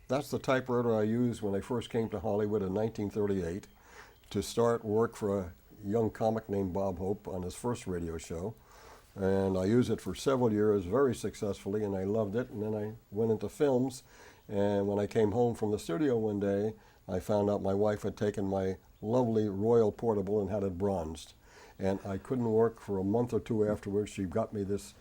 That's the typewriter I used when I first came to Hollywood in 1938 to start work for a young comic named Bob Hope on his first radio show. And I used it for several years very successfully, and I loved it. And then I went into films, and when I came home from the studio one day, I found out my wife had taken my lovely Royal Portable and had it bronzed. And I couldn't work for a month or two afterwards. She got me this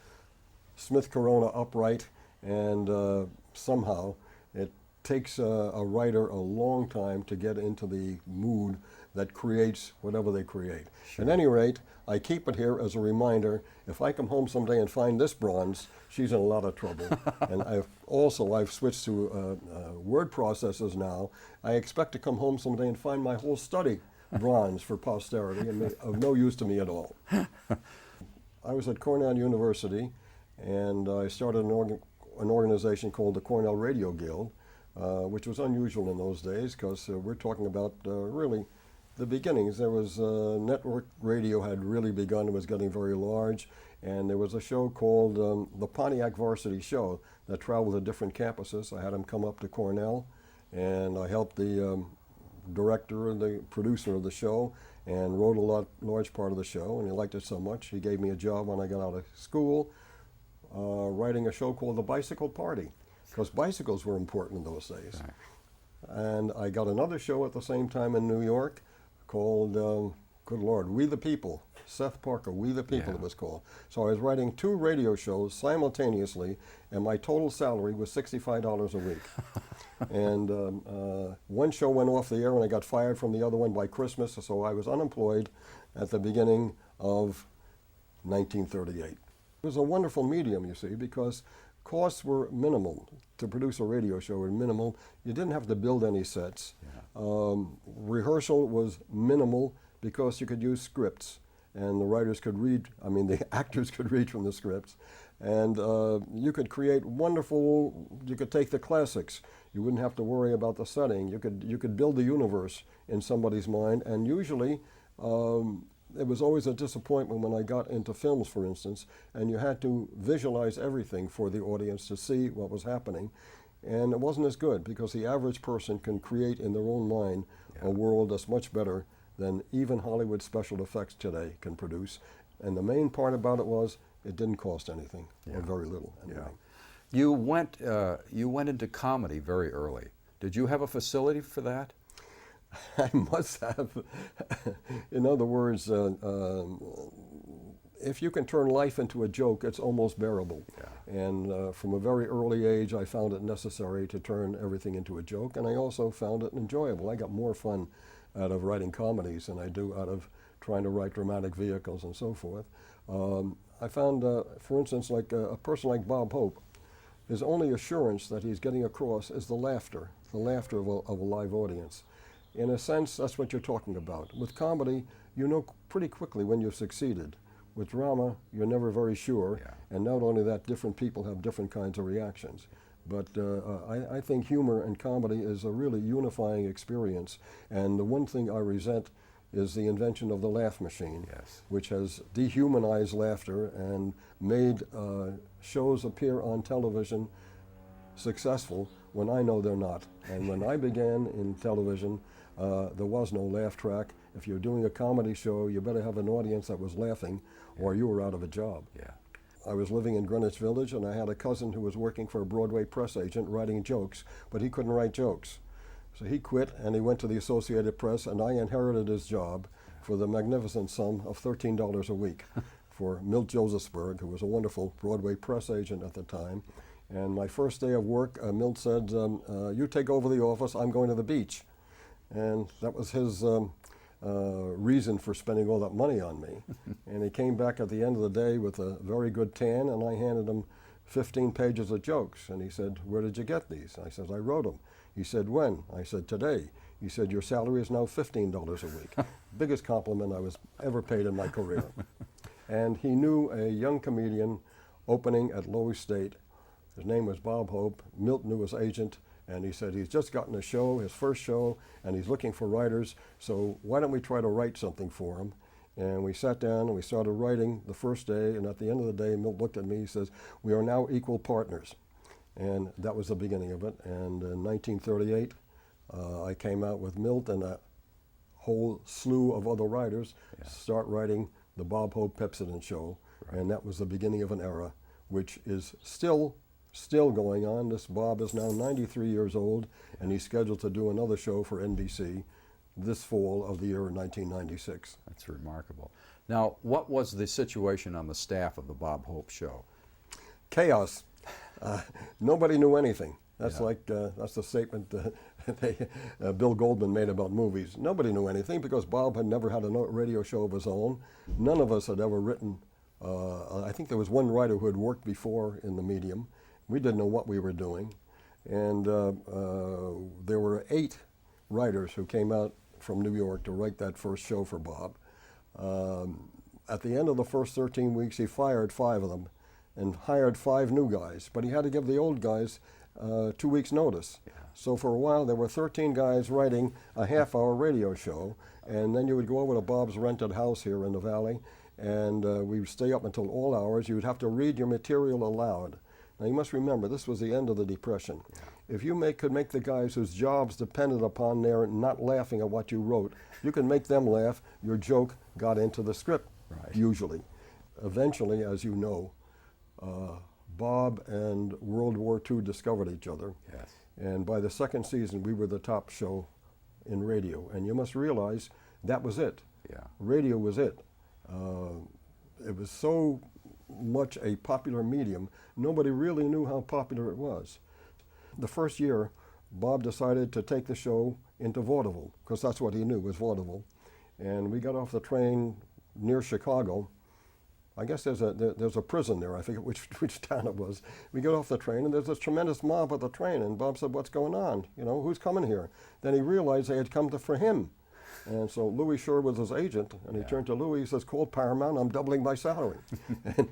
Smith Corona upright, and somehow it takes a writer a long time to get into the mood that creates whatever they create. Sure. At any rate, I keep it here as a reminder. If I come home someday and find this bronze, she's in a lot of trouble. And I've switched to word processors now. I expect to come home someday and find my whole study bronze for posterity and of no use to me at all. I was at Cornell University, and I started an organization called the Cornell Radio Guild, which was unusual in those days because we're talking about really the beginnings. There was network radio had really begun. It was getting very large, and there was a show called the Pontiac Varsity Show that traveled to different campuses. I had him come up to Cornell, and I helped the director and the producer of the show and wrote a large part of the show, and he liked it so much he gave me a job when I got out of school writing a show called The Bicycle Party, because bicycles were important in those days. Right. And I got another show at the same time in New York called, good Lord, We the People. Seth Parker, We the People, Yeah. It was called. So I was writing 2 radio shows simultaneously, and my total salary was $65 a week. And one show went off the air and I got fired from the other one by Christmas, so I was unemployed at the beginning of 1938. It was a wonderful medium, you see, because costs were minimal. To produce a radio show were minimal. You didn't have to build any sets. Yeah. Rehearsal was minimal because you could use scripts, and the writers could read, the actors could read from the scripts. And you could create you could take the classics. You wouldn't have to worry about the setting. You could build the universe in somebody's mind, and usually it was always a disappointment when I got into films, for instance, and you had to visualize everything for the audience to see what was happening. And it wasn't as good because the average person can create in their own mind a world that's much better than even Hollywood special effects today can produce. And the main part about it was it didn't cost anything, or very little anyway. Yeah. You went into comedy very early. Did you have a facility for that? I must have. In other words, if you can turn life into a joke, it's almost bearable. Yeah. And from a very early age, I found it necessary to turn everything into a joke, and I also found it enjoyable. I got more fun out of writing comedies than I do out of trying to write dramatic vehicles and so forth. I found, for instance, like a person like Bob Hope, his only assurance that he's getting across is the laughter of a live audience. In a sense, that's what you're talking about. With comedy, you know pretty quickly when you've succeeded. With drama, you're never very sure, and not only that, different people have different kinds of reactions. But I think humor and comedy is a really unifying experience, and the one thing I resent is the invention of the laugh machine, which has dehumanized laughter and made shows appear on television successful when I know they're not. And when I began in television, there was no laugh track. If you're doing a comedy show, you better have an audience that was laughing, or you were out of a job. Yeah. I was living in Greenwich Village, and I had a cousin who was working for a Broadway press agent writing jokes, but he couldn't write jokes. So he quit, and he went to the Associated Press, and I inherited his job for the magnificent sum of $13 a week for Milt Josephsberg, who was a wonderful Broadway press agent at the time. And my first day of work, Milt said, you take over the office, I'm going to the beach. And that was his reason for spending all that money on me. And he came back at the end of the day with a very good tan, and I handed him 15 pages of jokes. And he said, where did you get these? I said, I wrote them. He said, when? I said, today. He said, your salary is now $15 a week. Biggest compliment I was ever paid in my career. And he knew a young comedian opening at Lowe State. His name was Bob Hope. Milt knew his agent, and he said he's just gotten a show, his first show, and he's looking for writers, so why don't we try to write something for him? And we sat down and we started writing the first day, and at the end of the day, Milt looked at me, he says, we are now equal partners. And that was the beginning of it. And in 1938, I came out with Milt and a whole slew of other writers, start writing the Bob Hope Pepsodent Show. Right. And that was the beginning of an era, which is still going on. This Bob is now 93 years old, and he's scheduled to do another show for NBC this fall of the year 1996. That's remarkable. Now, what was the situation on the staff of the Bob Hope Show? Chaos. Nobody knew anything. That's that's the statement Bill Goldman made about movies. Nobody knew anything because Bob had never had a radio show of his own. None of us had ever written. I think there was one writer who had worked before in the medium. We didn't know what we were doing. And there were 8 writers who came out from New York to write that first show for Bob. At the end of the first 13 weeks, he fired 5 of them and hired 5 new guys. But he had to give the old guys 2 weeks' notice. Yeah. So for a while, there were 13 guys writing a half-hour radio show. And then you would go over to Bob's rented house here in the valley, and we would stay up until all hours. You would have to read your material aloud. Now you must remember, this was the end of the Depression. Yeah. If you could make the guys whose jobs depended upon their not laughing at what you wrote, you could make them laugh, your joke got into the script, usually. Eventually, as you know, Bob and World War II discovered each other. Yes. And by the second season, we were the top show in radio. And you must realize that was it. Yeah. Radio was it. It was so much a popular medium, nobody really knew how popular it was. The first year, Bob decided to take the show into vaudeville, because that's what he knew was vaudeville. And we got off the train near Chicago. I guess there's a prison there. I forget which town it was. We get off the train, and there's this tremendous mob at the train. And Bob said, "What's going on? You know, who's coming here?" Then he realized they had come for him. And so Louis Shore was his agent, and he turned to Louis. He says, "Call Paramount. I'm doubling my salary." And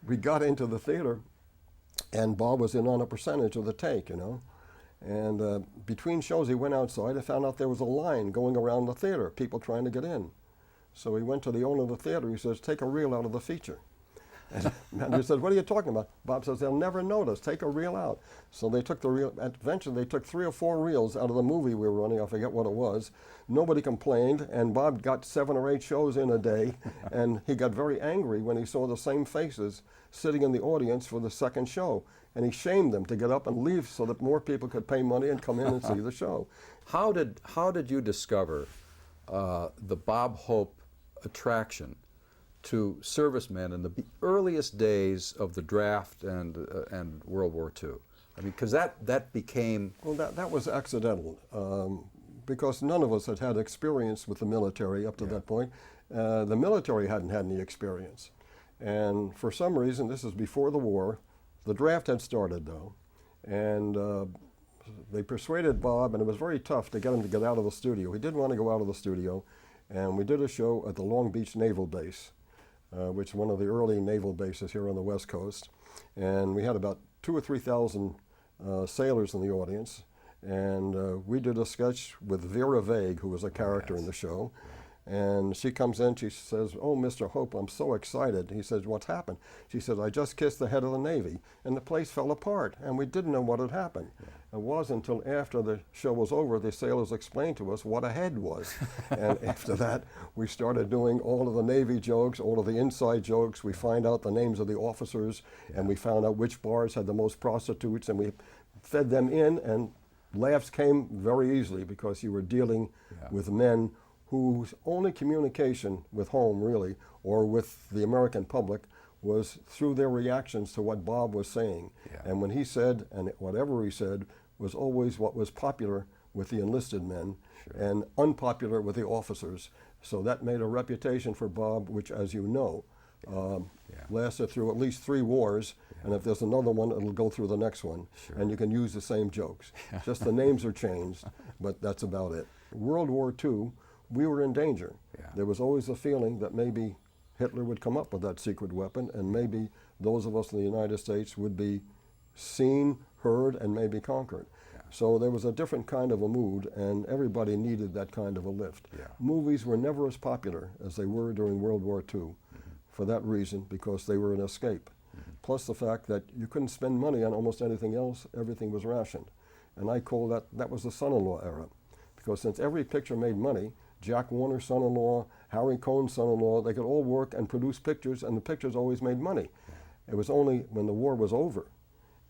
we got into the theater, and Bob was in on a percentage of the take, you know. And between shows, he went outside and found out there was a line going around the theater, people trying to get in. So he went to the owner of the theater. He says, "Take a reel out of the feature." And the manager says, "What are you talking about?" Bob says, "They'll never notice. Take a reel out." So they took the reel. Eventually, they took 3 or 4 reels out of the movie we were running. I forget what it was. Nobody complained, and Bob got 7 or 8 shows in a day. And he got very angry when he saw the same faces sitting in the audience for the second show. And he shamed them to get up and leave so that more people could pay money and come in and see the show. How did you discover the Bob Hope attraction to servicemen in the earliest days of the draft and World War II? I mean, because that became... Well, that was accidental, because none of us had had experience with the military up to that point. The military hadn't had any experience. And for some reason, this is before the war, the draft had started, though, and they persuaded Bob, and it was very tough to get him to get out of the studio. He didn't want to go out of the studio, and we did a show at the Long Beach Naval Base, which is one of the early naval bases here on the West Coast. And we had about 2,000 or 3,000 sailors in the audience. And we did a sketch with Vera Vague, who was a character in the show. And she comes in, she says, "Oh, Mr. Hope, I'm so excited." He says, "What's happened?" She says, "I just kissed the head of the Navy." And the place fell apart, and we didn't know what had happened. It wasn't until after the show was over, the sailors explained to us what a head was. And after that, we started doing all of the Navy jokes, all of the inside jokes. We find out the names of the officers, and we found out which bars had the most prostitutes, and we fed them in, and laughs came very easily because you were dealing with men whose only communication with home, really, or with the American public, was through their reactions to what Bob was saying. And when he said, and whatever he said, was always what was popular with the enlisted men and unpopular with the officers. So that made a reputation for Bob, which, as you know, lasted through at least 3 wars, and if there's another one, it'll go through the next one. And you can use the same jokes. Just the names are changed, but that's about it. World War II, we were in danger. There was always a feeling that maybe Hitler would come up with that secret weapon, and maybe those of us in the United States would be seen, heard, and maybe conquered. So there was a different kind of a mood, and everybody needed that kind of a lift. Movies were never as popular as they were during World War II for that reason, because they were an escape. plus the fact that you couldn't spend money on almost anything else. Everything was rationed. And I call that was the son-in-law era. Because since every picture made money, Jack Warner's son-in-law, Harry Cohn's son-in-law, they could all work and produce pictures, and the pictures always made money. It was only when the war was over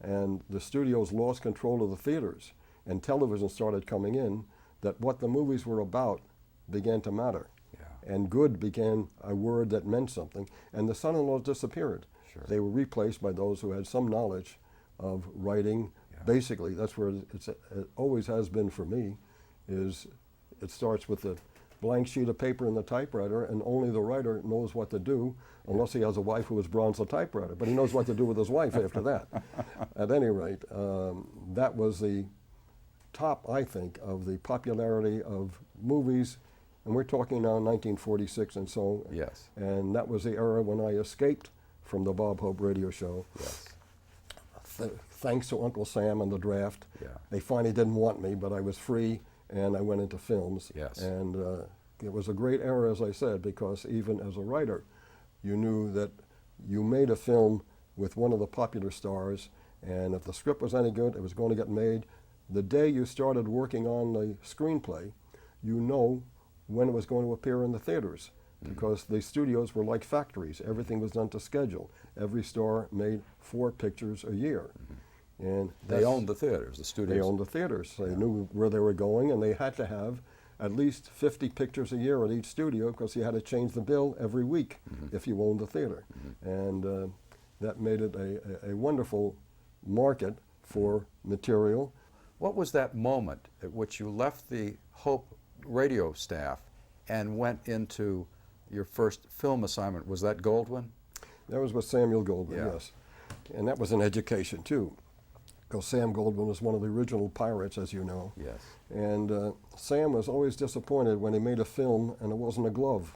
and the studios lost control of the theaters and television started coming in that what the movies were about began to matter. Yeah. And good became a word that meant something, and the son-in-laws disappeared. Sure. They were replaced by those who had some knowledge of writing. Yeah. Basically, that's where it always has been for me, is it starts with a blank sheet of paper in the typewriter, and only the writer knows what to do, unless he has a wife who has bronzed the typewriter. But he knows what to do with his wife after that. At any rate, that was the top, I think, of the popularity of movies, and we're talking now 1946 and so. Yes. And that was the era when I escaped from the Bob Hope radio show. Yes. Thanks to Uncle Sam and the draft. Yeah. They finally didn't want me, but I was free, and I went into films. Yes. And it was a great era, as I said, because even as a writer, you knew that you made a film with one of the popular stars, and if the script was any good, it was going to get made. The day you started working on the screenplay, you know when it was going to appear in the theaters, because the studios were like factories. Everything was done to schedule. Every star made 4 pictures a year. And they owned the theaters, the studios. They owned the theaters. They knew where they were going, and they had to have at least 50 pictures a year at each studio, because you had to change the bill every week if you owned the theater. And that made it a wonderful market for material. What was that moment at which you left the Hope radio staff and went into your first film assignment? Was that Goldwyn? That was with Samuel Goldwyn, yeah. Yes. And that was an education, too, because Sam Goldwyn was one of the original pirates, as you know. Yes. And Sam was always disappointed when he made a film and it wasn't a glove,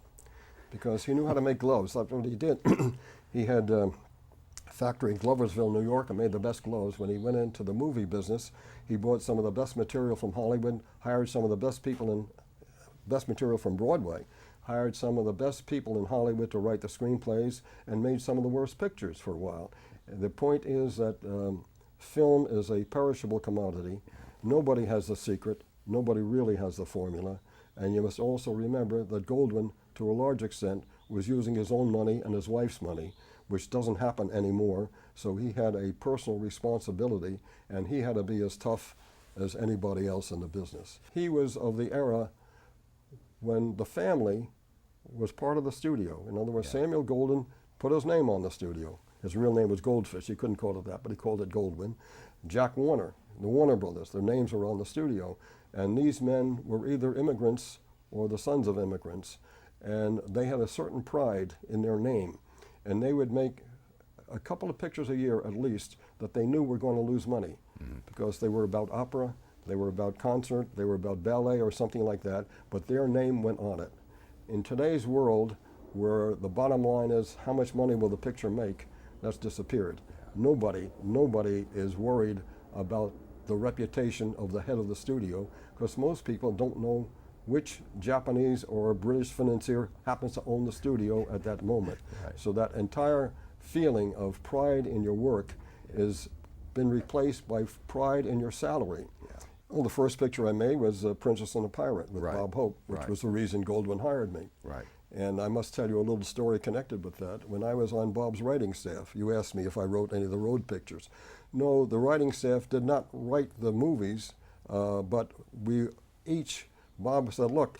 because he knew how to make gloves. That's what he did. He had a factory in Gloversville, New York, and made the best gloves. When he went into the movie business, he bought some of the best material from Hollywood, hired some of the best people best material from Broadway, hired some of the best people in Hollywood to write the screenplays, and made some of the worst pictures for a while. And the point is that film is a perishable commodity. Nobody has the secret. Nobody really has the formula. And you must also remember that Goldwyn, to a large extent, was using his own money and his wife's money, which doesn't happen anymore. So he had a personal responsibility, and he had to be as tough as anybody else in the business. He was of the era when the family was part of the studio. In other words, Samuel Goldwyn put his name on the studio. His real name was Goldfish. He couldn't call it that, but he called it Goldwyn. Jack Warner, the Warner brothers, their names were on the studio. And these men were either immigrants or the sons of immigrants. And they had a certain pride in their name. And they would make a couple of pictures a year at least that they knew were going to lose money, because they were about opera, they were about concert, they were about ballet or something like that, but their name went on it. In today's world, where the bottom line is how much money will the picture make, that's disappeared. Nobody is worried about the reputation of the head of the studio, because most people don't know which Japanese or British financier happens to own the studio at that moment. Right. So that entire feeling of pride in your work has been replaced by pride in your salary. Yeah. Well, the first picture I made was Princess and the Pirate with Bob Hope, which was the reason Goldwyn hired me. Right. And I must tell you a little story connected with that. When I was on Bob's writing staff, you asked me if I wrote any of the road pictures. No, the writing staff did not write the movies, but we each, Bob said, look,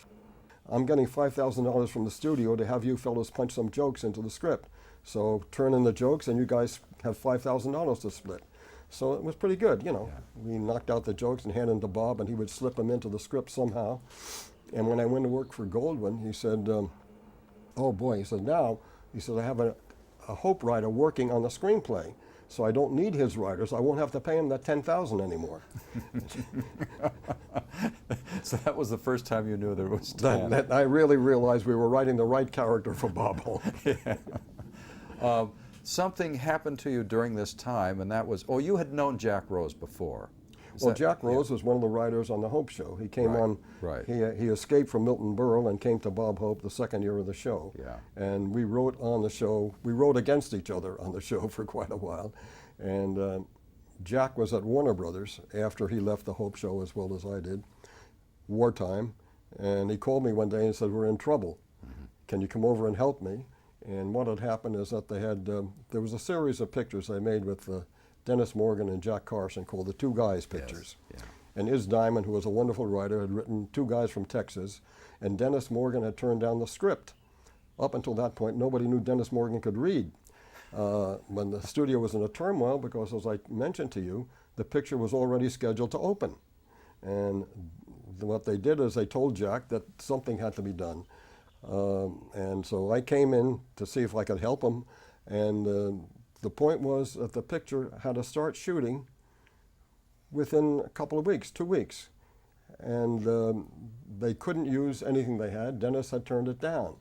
I'm getting $5,000 from the studio to have you fellows punch some jokes into the script. So turn in the jokes and you guys have $5,000 to split. So it was pretty good, you know. Yeah. We knocked out the jokes and handed them to Bob, and he would slip them into the script somehow. And when I went to work for Goldwyn, he said, oh boy, he said, now, he said, I have a Hope writer working on the screenplay, so I don't need his writers. I won't have to pay him that $10,000 anymore. So that was the first time you knew there was 10. That I really realized we were writing the right character for Bob Hope. Something happened to you during this time, and that was, you had known Jack Rose before. Well, Jack Rose was one of the writers on the Hope Show. He came on, he escaped from Milton Berle and came to Bob Hope the second year of the show. Yeah. And we wrote on the show, we wrote against each other on the show for quite a while. And Jack was at Warner Brothers after he left the Hope Show as well as I did, wartime. And he called me one day and said, "We're in trouble. Can you come over and help me?" And what had happened is that they had, there was a series of pictures they made with Dennis Morgan and Jack Carson called the Two Guys pictures. Yes. Yeah. And Iz Diamond, who was a wonderful writer, had written Two Guys from Texas, and Dennis Morgan had turned down the script. Up until that point, nobody knew Dennis Morgan could read. When the studio was in a turmoil, because as I mentioned to you, the picture was already scheduled to open. And what they did is they told Jack that something had to be done. And so I came in to see if I could help him, and the point was that the picture had to start shooting within a couple of weeks, 2 weeks. And they couldn't use anything they had. Dennis had turned it down.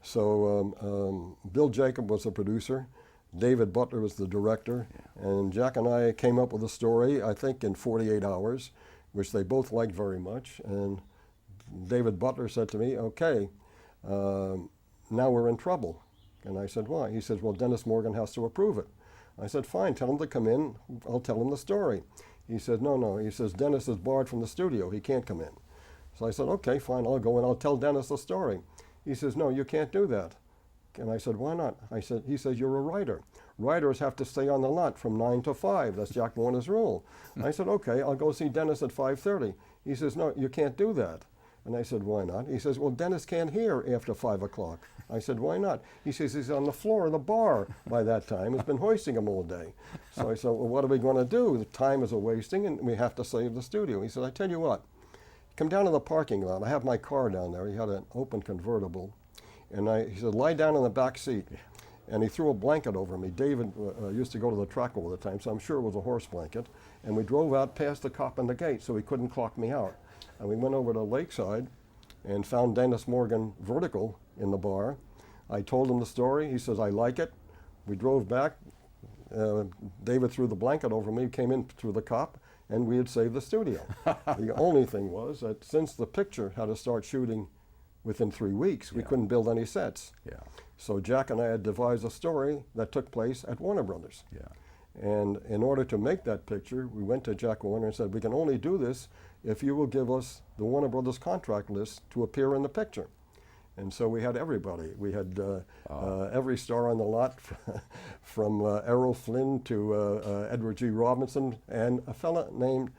So Bill Jacob was the producer, David Butler was the director, and Jack and I came up with a story, I think in 48 hours, which they both liked very much. And David Butler said to me, "Okay, now we're in trouble." And I said, "Why?" He says, "Well, Dennis Morgan has to approve it." I said, "Fine, tell him to come in, I'll tell him the story." He said, "No, he says, Dennis is barred from the studio, he can't come in." So I said, "Okay, fine, I'll go and I'll tell Dennis the story." He says, "No, you can't do that." And I said, "Why not?" He says, "You're a writer. Writers have to stay on the lot from 9 to 5. That's Jack Warner's rule." I said, "Okay, I'll go see Dennis at 5:30. He says, "No, you can't do that." And I said, "Why not?" He says, "Well, Dennis can't hear after 5 o'clock. I said, "Why not?" He says, "He's on the floor of the bar by that time. He's been hoisting him all day." So I said, "Well, what are we going to do? The time is a-wasting and we have to save the studio." He said, "I tell you what, come down to the parking lot. I have my car down there." He had an open convertible. And he said, "Lie down in the back seat." And he threw a blanket over me. David used to go to the track all the time, so I'm sure it was a horse blanket. And we drove out past the cop in the gate so he couldn't clock me out. And we went over to Lakeside and found Dennis Morgan vertical in the bar. I told him the story. He says, "I like it." We drove back. David threw the blanket over me, came in through the cop, and we had saved the studio. The only thing was that since the picture had to start shooting within 3 weeks, we couldn't build any sets. Yeah. So Jack and I had devised a story that took place at Warner Brothers. Yeah. And in order to make that picture, we went to Jack Warner and said, "We can only do this if you will give us the Warner Brothers contract list to appear in the picture." And so we had everybody. We had every star on the lot, from Errol Flynn to Edward G. Robinson, and a fella named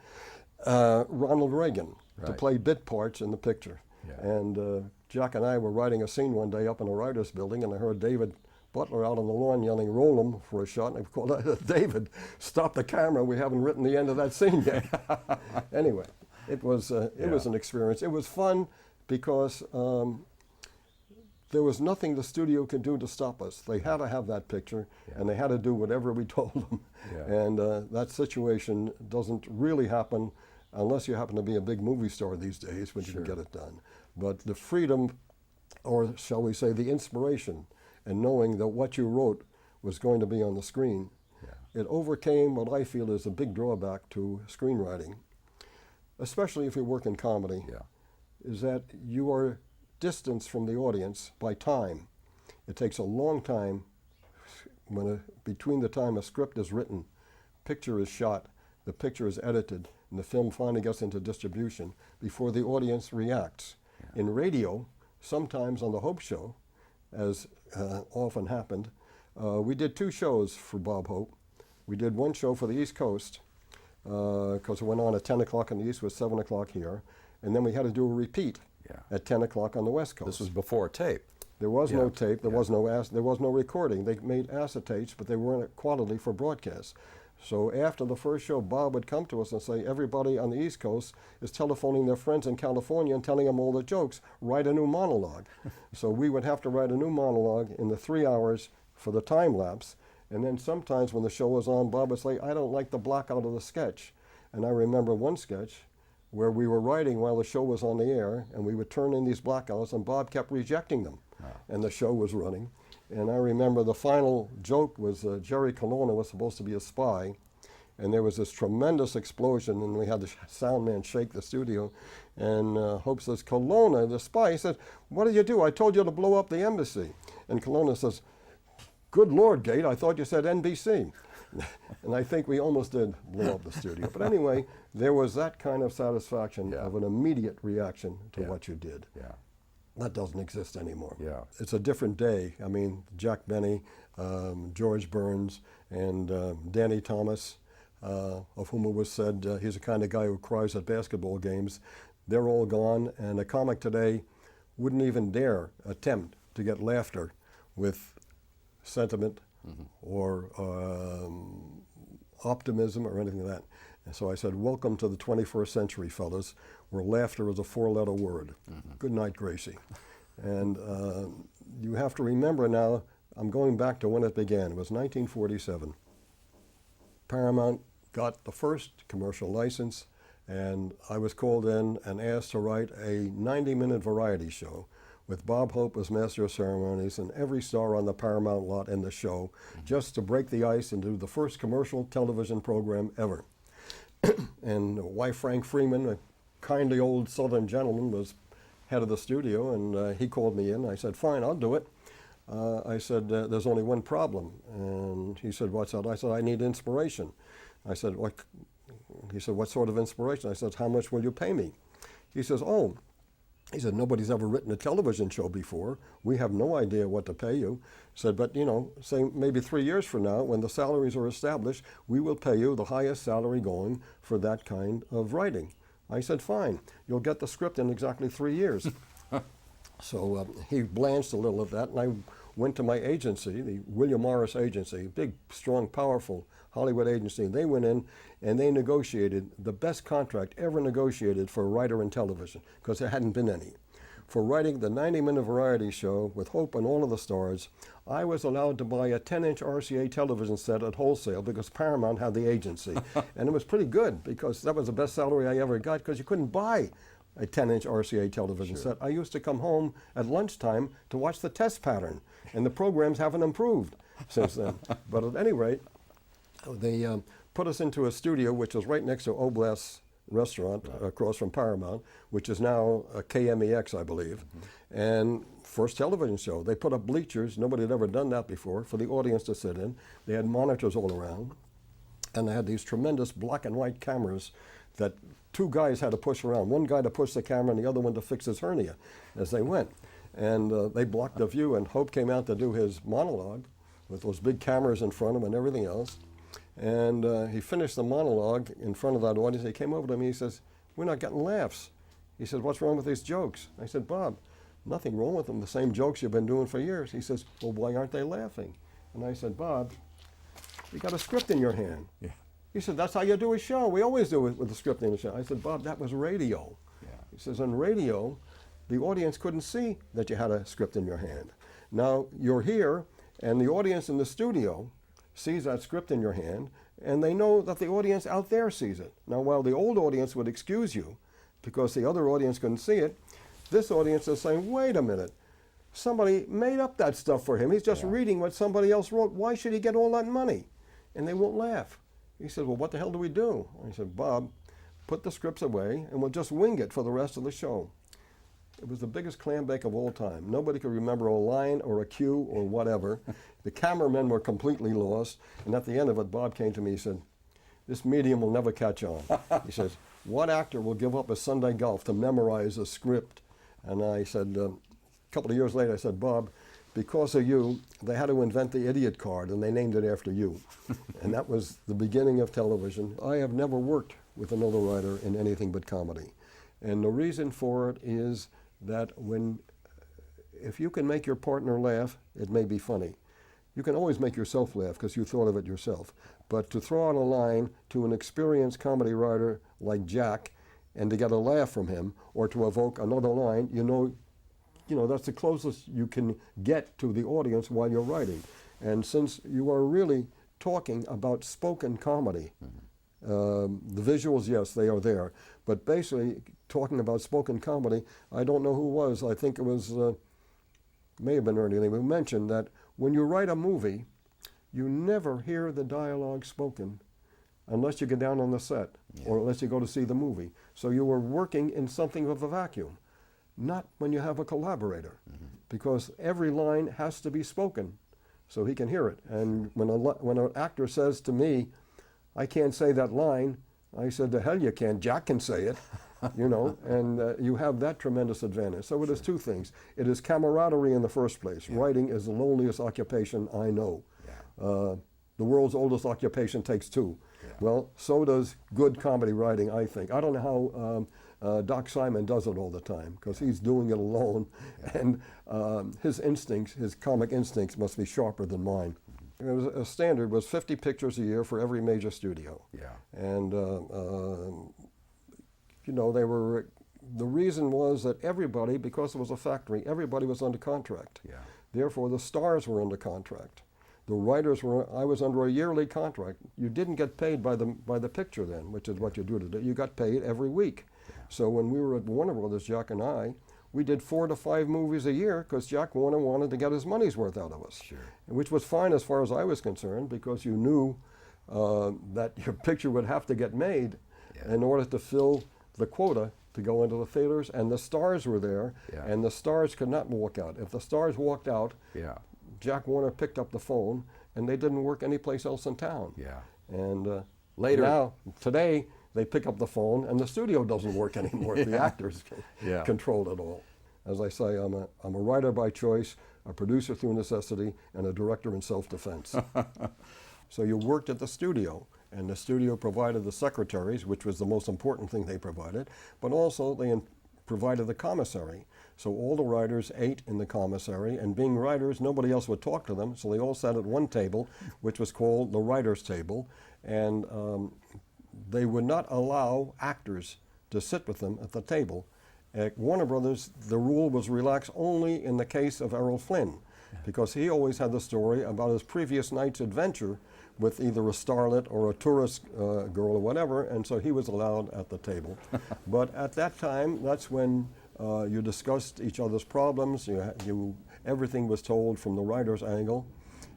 Ronald Reagan to play bit parts in the picture. Yeah. And Jack and I were writing a scene one day up in a writer's building, and I heard David Butler out on the lawn yelling, "Roll him," for a shot. And I called out, "David, stop the camera. We haven't written the end of that scene yet." Anyway, it was an experience. It was fun because there was nothing the studio could do to stop us. They had to have that picture, and they had to do whatever we told them. Yeah. And that situation doesn't really happen unless you happen to be a big movie star these days, when you can get it done. But the freedom, or shall we say the inspiration, and knowing that what you wrote was going to be on the screen, it overcame what I feel is a big drawback to screenwriting, especially if you work in comedy, is that you are distanced from the audience by time. It takes a long time between the time a script is written, picture is shot, the picture is edited, and the film finally gets into distribution before the audience reacts. In radio, sometimes on the Hope Show, as often happened, we did 2 shows for Bob Hope. We did one show for the East Coast, because it went on at 10 o'clock in the East with 7 o'clock here, and then we had to do a repeat at 10 o'clock on the West Coast. This was before tape. There was no tape, there was no recording. They made acetates, but they weren't quality for broadcast. So after the first show, Bob would come to us and say, "Everybody on the East Coast is telephoning their friends in California and telling them all the jokes. Write a new monologue." So we would have to write a new monologue in the 3 hours for the time lapse. And then sometimes when the show was on, Bob would say, "I don't like the blackout of the sketch." And I remember one sketch where we were writing while the show was on the air, and we would turn in these blackouts, and Bob kept rejecting them. And the show was running. And I remember the final joke was Jerry Colonna was supposed to be a spy, and there was this tremendous explosion, and we had the sound man shake the studio, and Hope says, Colonna, the spy, said, what did you do? I told you to blow up the embassy. And Colonna says, good Lord, Gate, I thought you said NBC. And I think we almost did blow up the studio. But anyway, there was that kind of satisfaction of an immediate reaction to what you did. Yeah. That doesn't exist anymore. Yeah. It's a different day. I mean, Jack Benny, George Burns, and Danny Thomas, of whom it was said he's the kind of guy who cries at basketball games. They're all gone, and a comic today wouldn't even dare attempt to get laughter with sentiment or optimism or anything like that. And so I said, welcome to the 21st century, fellas, where laughter is a four-letter word. Good night, Gracie. And you have to remember now, I'm going back to when it began. It was 1947. Paramount got the first commercial license, and I was called in and asked to write a 90-minute variety show with Bob Hope as master of ceremonies and every star on the Paramount lot in the show, just to break the ice and do the first commercial television program ever. And wife Frank Freeman, a kindly old Southern gentleman, was head of the studio, and he called me in. I said, fine, I'll do it. I said, there's only one problem. And he said, what's that? I said, I need inspiration. I said, what? He said, what sort of inspiration? I said, how much will you pay me? He says, oh. He said, nobody's ever written a television show before. We have no idea what to pay you. He said, but you know, say maybe 3 years from now, when the salaries are established, we will pay you the highest salary going for that kind of writing. I said, fine, you'll get the script in exactly 3 years. So he blanched a little at that, and I went to my agency, the William Morris Agency, big, strong, powerful Hollywood agency. They went in and they negotiated the best contract ever negotiated for a writer in television, because there hadn't been any. For writing the 90-minute variety show with Hope and all of the stars, I was allowed to buy a 10-inch RCA television set at wholesale because Paramount had the agency. And it was pretty good, because that was the best salary I ever got, because you couldn't buy a 10-inch RCA television set. I used to come home at lunchtime to watch the test pattern, and the programs haven't improved since then. But at any rate, they put us into a studio which was right next to Oblast's restaurant across from Paramount, which is now KMEX, I believe. And first television show. They put up bleachers, nobody had ever done that before, for the audience to sit in. They had monitors all around, and they had these tremendous black and white cameras that two guys had to push around. One guy to push the camera and the other one to fix his hernia as they went. And they blocked the view, and Hope came out to do his monologue with those big cameras in front of him and everything else. And he finished the monologue in front of that audience. He came over to me, he says, we're not getting laughs. He said, what's wrong with these jokes? I said, Bob, nothing wrong with them, the same jokes you've been doing for years. He says, well, why aren't they laughing? And I said, Bob, you got a script in your hand. Yeah. He said, that's how you do a show. We always do it with the script in the show. I said, Bob, that was radio. Yeah. He says, on radio, the audience couldn't see that you had a script in your hand. Now, you're here, and the audience in the studio sees that script in your hand, and they know that the audience out there sees it. Now, while the old audience would excuse you because the other audience couldn't see it, this audience is saying, wait a minute, somebody made up that stuff for him. He's just reading what somebody else wrote. Why should he get all that money? And they won't laugh. He said, well, what the hell do we do? I said, Bob, put the scripts away, and we'll just wing it for the rest of the show. It was the biggest clam bake of all time. Nobody could remember a line or a cue or whatever. The cameramen were completely lost. And at the end of it, Bob came to me, he said, this medium will never catch on. He says, what actor will give up a Sunday golf to memorize a script? And I said, a couple of years later, I said, Bob, because of you, they had to invent the idiot card, and they named it after you. And that was the beginning of television. I have never worked with another writer in anything but comedy. And the reason for it is that if you can make your partner laugh, it may be funny. You can always make yourself laugh because you thought of it yourself. But to throw out a line to an experienced comedy writer like Jack and to get a laugh from him, or to evoke another line, you know, that's the closest you can get to the audience while you're writing. And since you are really talking about spoken comedy, the visuals, yes, they are there. But basically, talking about spoken comedy, I don't know who it was. I think it was, may have been Ernie Lee, who mentioned that when you write a movie, you never hear the dialogue spoken unless you get down on the set or unless you go to see the movie. So you were working in something of a vacuum, not when you have a collaborator, because every line has to be spoken so he can hear it. And when an actor says to me, I can't say that line, I said, the hell you can, Jack can say it, you know, and you have that tremendous advantage. So it is two things. It is camaraderie in the first place. Writing is the loneliest occupation I know. The world's oldest occupation takes two. Well, so does good comedy writing, I think. I don't know how Doc Simon does it all the time, because he's doing it alone, and his instincts, his comic instincts must be sharper than mine. It was, a standard was 50 pictures a year for every major studio. And, you know, they were, the reason was that everybody, because it was a factory, everybody was under contract. Therefore, the stars were under contract. The writers were, I was under a yearly contract. You didn't get paid by the picture then, which is what you do today. You got paid every week. So when we were at Warner Brothers, Jack and I, we did 4 to 5 movies a year because Jack Warner wanted to get his money's worth out of us. Which was fine as far as I was concerned, because you knew that your picture would have to get made in order to fill the quota to go into the theaters, and the stars were there, and the stars could not walk out. If the stars walked out, Jack Warner picked up the phone, and they didn't work anyplace else in town. And later, now, today, they pick up the phone, and the studio doesn't work anymore. The actors control it all. As I say, I'm a writer by choice, a producer through necessity, and a director in self-defense. So you worked at the studio, and the studio provided the secretaries, which was the most important thing they provided, but also they provided the commissary. So all the writers ate in the commissary, and being writers, nobody else would talk to them, so they all sat at one table, which was called the writer's table, and they would not allow actors to sit with them at the table. At Warner Brothers, the rule was relaxed only in the case of Errol Flynn, because he always had the story about his previous night's adventure with either a starlet or a tourist girl or whatever, and so he was allowed at the table. But at that time, that's when you discussed each other's problems. Everything was told from the writer's angle.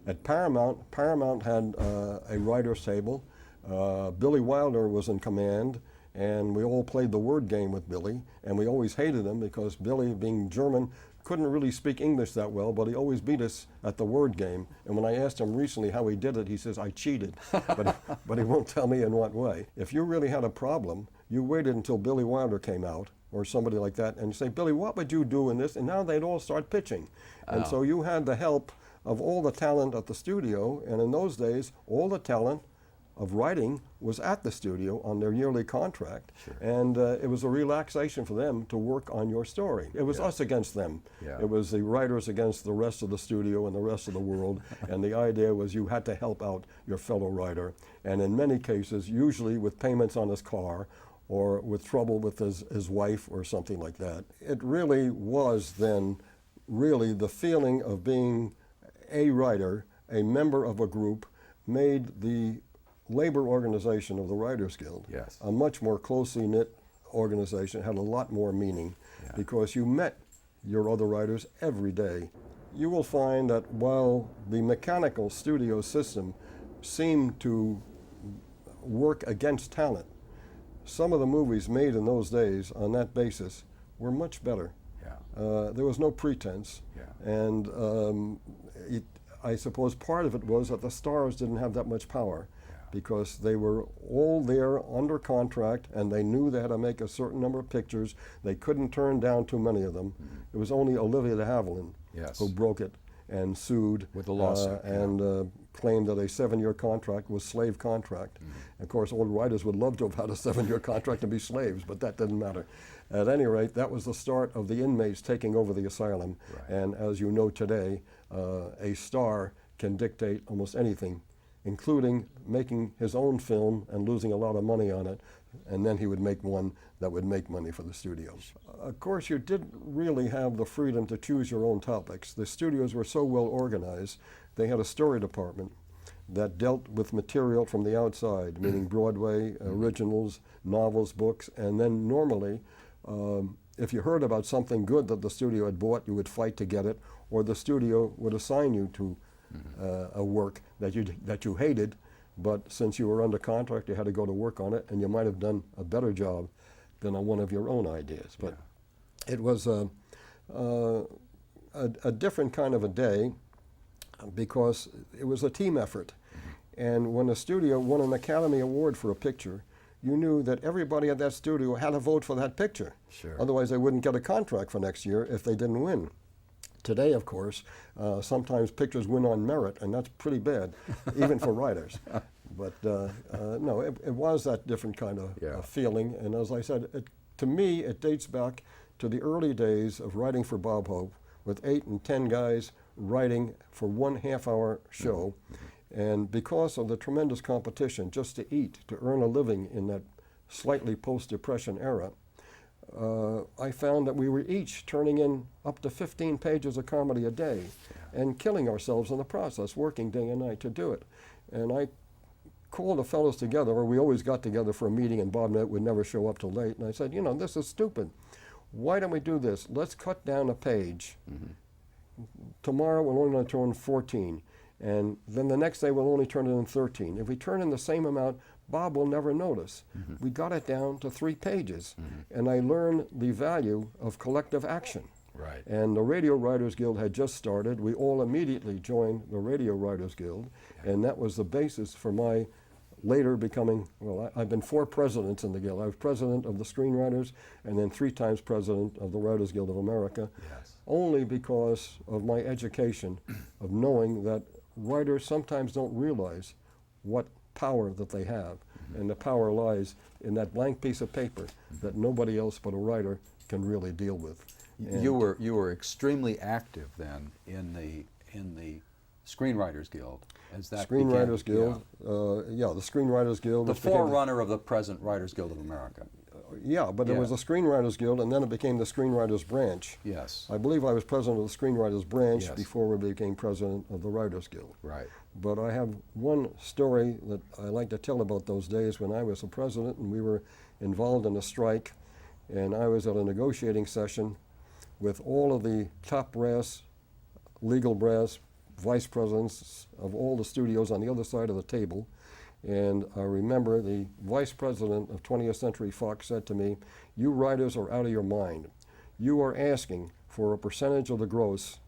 At Paramount, Paramount had a writer's table. Billy Wilder was in command, and we all played the word game with Billy, and we always hated him because Billy, being German, couldn't really speak English that well, but he always beat us at the word game. And when I asked him recently how he did it, he says, I cheated, but he won't tell me in what way. If you really had a problem, you waited until Billy Wilder came out, or somebody like that, and you say, Billy, what would you do in this? And now they'd all start pitching. And so you had the help of all the talent at the studio, and in those days, all the talent of writing was at the studio on their yearly contract, and it was a relaxation for them to work on your story. It was us against them. It was the writers against the rest of the studio and the rest of the world, and the idea was you had to help out your fellow writer, and in many cases, usually with payments on his car or with trouble with his wife or something like that. It really was then really the feeling of being a writer, a member of a group, made the labor organization of the Writers Guild a much more closely knit organization. It had a lot more meaning because you met your other writers every day. You will find that while the mechanical studio system seemed to work against talent, some of the movies made in those days on that basis were much better. There was no pretense, and I suppose part of it was that the stars didn't have that much power, because they were all there under contract, and they knew they had to make a certain number of pictures. They couldn't turn down too many of them. It was only Olivia de Havilland who broke it and sued with the lawsuit and claimed that a 7-year contract was slave contract. Of course, old writers would love to have had a 7-year contract and be slaves, but that didn't matter. At any rate, that was the start of the inmates taking over the asylum. And as you know today, a star can dictate almost anything, including making his own film and losing a lot of money on it, and then he would make one that would make money for the studios. Of course, you didn't really have the freedom to choose your own topics. The studios were so well organized. They had a story department that dealt with material from the outside, meaning Broadway, originals, novels, books, and then normally, if you heard about something good that the studio had bought, you would fight to get it, or the studio would assign you to a work that you hated, but since you were under contract, you had to go to work on it, and you might have done a better job than on one of your own ideas. But it was a different kind of a day because it was a team effort. And when a studio won an Academy Award for a picture, you knew that everybody at that studio had to vote for that picture. Sure. Otherwise, they wouldn't get a contract for next year if they didn't win. Today, of course, sometimes pictures win on merit, and that's pretty bad, even for writers. But no, it was that different kind of feeling. And as I said, to me, it dates back to the early days of writing for Bob Hope, with 8 and 10 guys writing for 1 half-hour show. And because of the tremendous competition just to eat, to earn a living in that slightly post-Depression era, I found that we were each turning in up to 15 pages of comedy a day and killing ourselves in the process, working day and night to do it. And I called the fellows together, or we always got together for a meeting, and Bob would never show up till late. And I said, you know, this is stupid. Why don't we do this? Let's cut down a page. Tomorrow we're only going to turn 14. And then the next day we'll only turn it in 13. If we turn in the same amount, Bob will never notice. We got it down to 3 pages. And I learned the value of collective action. Right. And the Radio Writers Guild had just started. We all immediately joined the Radio Writers Guild. And that was the basis for my later becoming, well, I've been 4 presidents in the Guild. I was president of the Screenwriters and then 3 times president of the Writers Guild of America. Only because of my education of knowing that writers sometimes don't realize what power that they have, and the power lies in that blank piece of paper that nobody else but a writer can really deal with. And you were extremely active then in the Screenwriters Guild. As that Screenwriters began, Guild, the Screenwriters Guild. The forerunner of the present Writers Guild of America. Yeah, but it was the Screenwriters Guild, and then it became the Screenwriters Branch. Yes. I believe I was president of the Screenwriters Branch before we became president of the Writers Guild. Right. But I have one story that I like to tell about those days when I was the president and we were involved in a strike, and I was at a negotiating session with all of the top brass, legal brass, vice presidents of all the studios on the other side of the table. And I remember the vice president of 20th Century Fox said to me, "You writers are out of your mind. You are asking for a percentage of the gross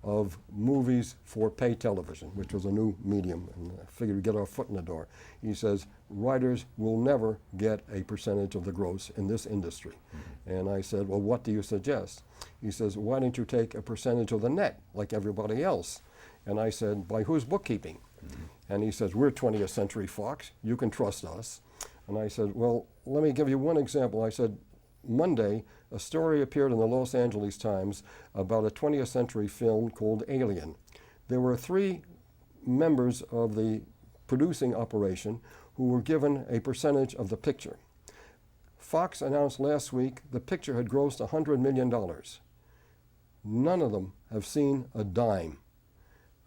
of movies for pay television," which was a new medium, and I figured we'd get our foot in the door. He says, "Writers will never get a percentage of the gross in this industry." And I said, "Well, what do you suggest?" He says, "Why don't you take a percentage of the net like everybody else?" And I said, "By whose bookkeeping?" And he says, "We're 20th Century Fox. You can trust us." And I said, "Well, let me give you one example." I said, Monday, a story appeared in the Los Angeles Times about a 20th century film called Alien. There were 3 members of the producing operation who were given a percentage of the picture. Fox announced last week the picture had grossed $100 million. None of them have seen a dime.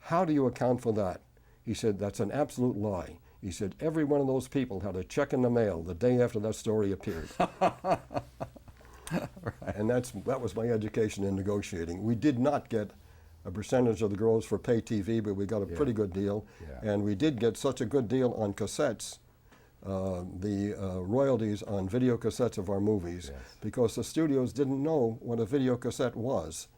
How do you account for that? He said, "That's an absolute lie." He said, "Every one of those people had a check in the mail the day after that story appeared." And that was my education in negotiating. We did not get a percentage of the gross for pay TV, but we got a pretty good deal. And we did get such a good deal on cassettes, the royalties on video cassettes of our movies, because the studios didn't know what a video cassette was.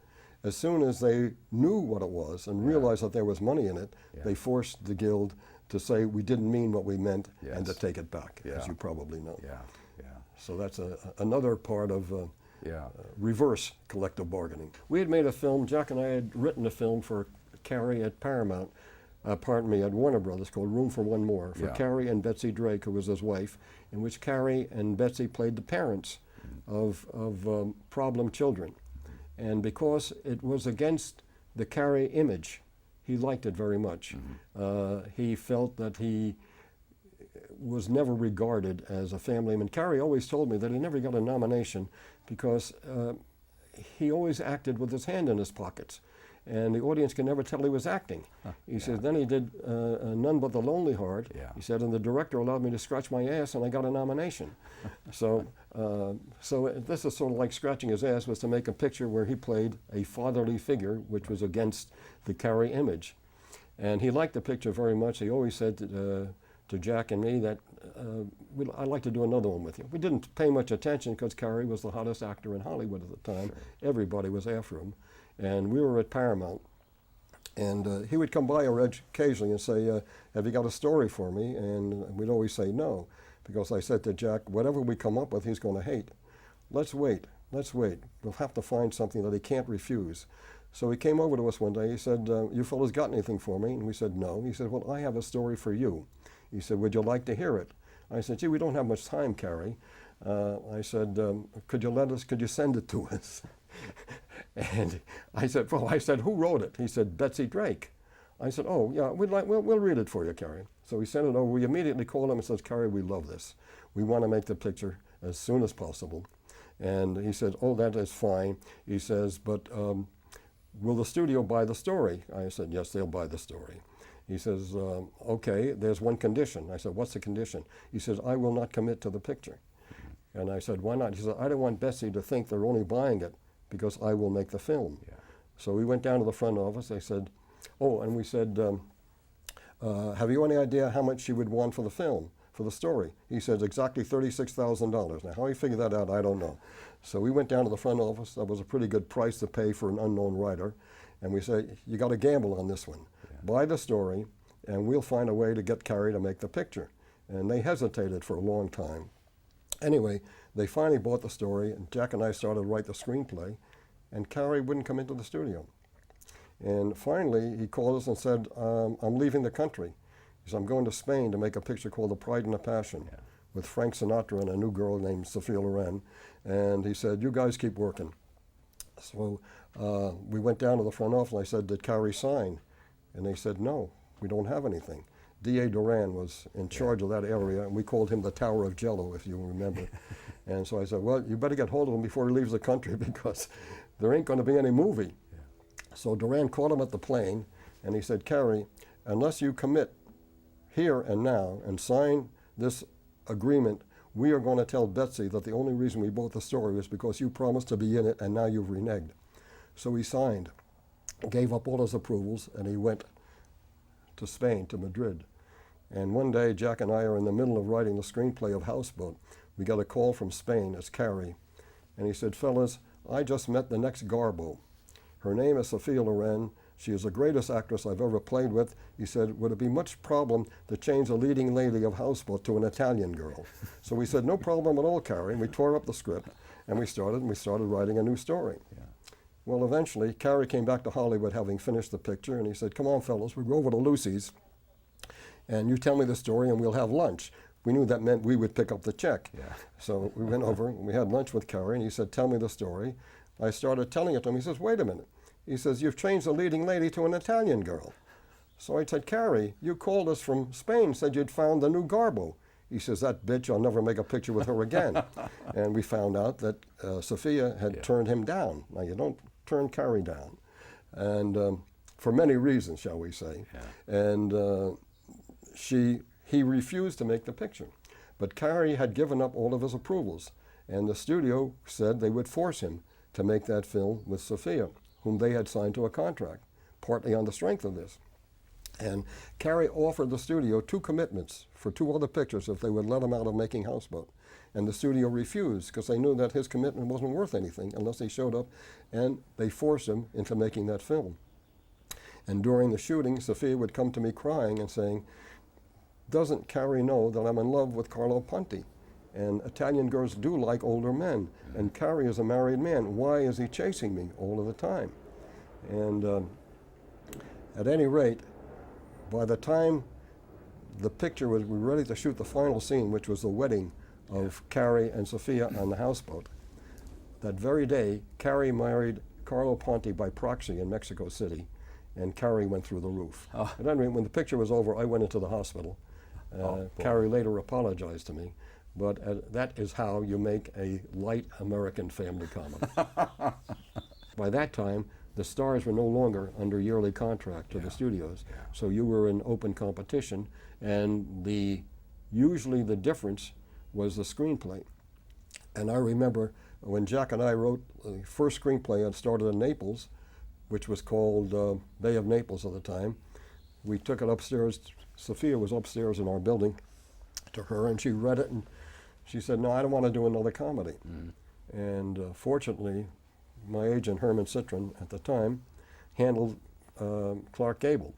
As soon as they knew what it was and realized that there was money in it, they forced the Guild to say we didn't mean what we meant and to take it back, as you probably know. So that's another part of reverse collective bargaining. We had made a film, Jack and I had written a film for Carrie at Paramount, at Warner Brothers, called Room for One More, for Carrie and Betsy Drake, who was his wife, in which Carrie and Betsy played the parents of problem children. And because it was against the Carrie image, he liked it very much. He felt that he was never regarded as a family man. Carrie always told me that he never got a nomination because he always acted with his hand in his pockets, and the audience can never tell he was acting. He said, then he did None But the Lonely Heart. He said, and the director allowed me to scratch my ass, and I got a nomination. So this is sort of like scratching his ass, was to make a picture where he played a fatherly figure, which was against the Carrie image. And he liked the picture very much. He always said to to Jack and me that I'd like to do another one with you. We didn't pay much attention because Cary was the hottest actor in Hollywood at the time. Sure. Everybody was after him. And we were at Paramount. And he would come by occasionally and say, have you got a story for me? And we'd always say no, because I said to Jack, whatever we come up with, he's going to hate. Let's wait. We'll have to find something that he can't refuse. So he came over to us one day. He said, you fellas got anything for me? And we said, no. He said, well, I have a story for you. He said, would you like to hear it? I said, gee, we don't have much time, Cary. I said, could you send it to us? And I said, who wrote it? He said, Betsy Drake. I said, oh, yeah, we'll read it for you, Cary. So we sent it over. We immediately called him and said, Cary, we love this. We want to make the picture as soon as possible. And he said, oh, that is fine. He says, but will the studio buy the story? I said, yes, they'll buy the story. He says, okay, there's one condition. I said, what's the condition? He says, I will not commit to the picture. And I said, why not? He said, I don't want Betsy to think they're only buying it because I will make the film. Yeah. So we went down to the front office. They said, oh, and we said, have you any idea how much she would want for the film, for the story? He said, exactly $36,000. Now, how he figured that out, I don't know. So we went down to the front office. That was a pretty good price to pay for an unknown writer. And we said, you got to gamble on this one. Yeah. Buy the story, and we'll find a way to get Cary to make the picture. And they hesitated for a long time. Anyway, they finally bought the story, and Jack and I started to write the screenplay, and Cary wouldn't come into the studio. And finally, he called us and said, I'm leaving the country. He said, I'm going to Spain to make a picture called The Pride and the Passion with Frank Sinatra and a new girl named Sophia Loren. And he said, you guys keep working. So we went down to the front office, and I said, did Cary sign? And they said, no, we don't have anything. D.A. Duran was in charge of that area, and we called him the Tower of Jello, if you remember. And so I said, well, you better get hold of him before he leaves the country because there ain't going to be any movie. Yeah. So Duran caught him at the plane, and he said, Cary, unless you commit here and now and sign this agreement, we are going to tell Betsy that the only reason we bought the story was because you promised to be in it, and now you've reneged. So he signed, gave up all his approvals, and he went to Spain, to Madrid. And one day, Jack and I are in the middle of writing the screenplay of Houseboat. We got a call from Spain. It's Cary. And he said, fellas, I just met the next Garbo. Her name is Sophia Loren. She is the greatest actress I've ever played with. He said, would it be much problem to change the leading lady of Houseboat to an Italian girl? So we said, no problem at all, Cary. And we tore up the script, and we started writing a new story. Yeah. Well, eventually, Cary came back to Hollywood having finished the picture, and he said, come on, fellas, we'll go over to Lucy's, and you tell me the story, and we'll have lunch. We knew that meant we would pick up the check. Yeah. So we went over, and we had lunch with Cary, and he said, tell me the story. I started telling it to him. He says, wait a minute. He says, you've changed the leading lady to an Italian girl. So I said, Cary, you called us from Spain, said you'd found the new Garbo. He says, that bitch, I'll never make a picture with her again. And we found out that Sophia had turned him down. Now, you don't turn Cary down. And for many reasons, shall we say. Yeah. And he refused to make the picture. But Cary had given up all of his approvals. And the studio said they would force him to make that film with Sophia, whom they had signed to a contract, partly on the strength of this. And Cary offered the studio 2 commitments for 2 other pictures if they would let him out of making Houseboat. And the studio refused because they knew that his commitment wasn't worth anything unless he showed up, and they forced him into making that film. And during the shooting, Sophia would come to me crying and saying, doesn't Cary know that I'm in love with Carlo Ponti? And Italian girls do like older men, and Cary is a married man. Why is he chasing me all of the time? And at any rate, by the time the picture we were ready to shoot the final scene, which was the wedding of Cary and Sophia on the houseboat, that very day, Cary married Carlo Ponti by proxy in Mexico City, and Cary went through the roof. Oh. At any rate, when the picture was over, I went into the hospital. Cary later apologized to me, but that is how you make a light American family comedy. By that time, the stars were no longer under yearly contract to the studios, so you were in open competition, and usually the difference was the screenplay. And I remember when Jack and I wrote the first screenplay that started in Naples, which was called Bay of Naples at the time, we took it upstairs Sophia was upstairs in our building to her, and she read it, and she said, no, I don't want to do another comedy. And fortunately, my agent, Herman Citron, at the time, handled Clark Gable.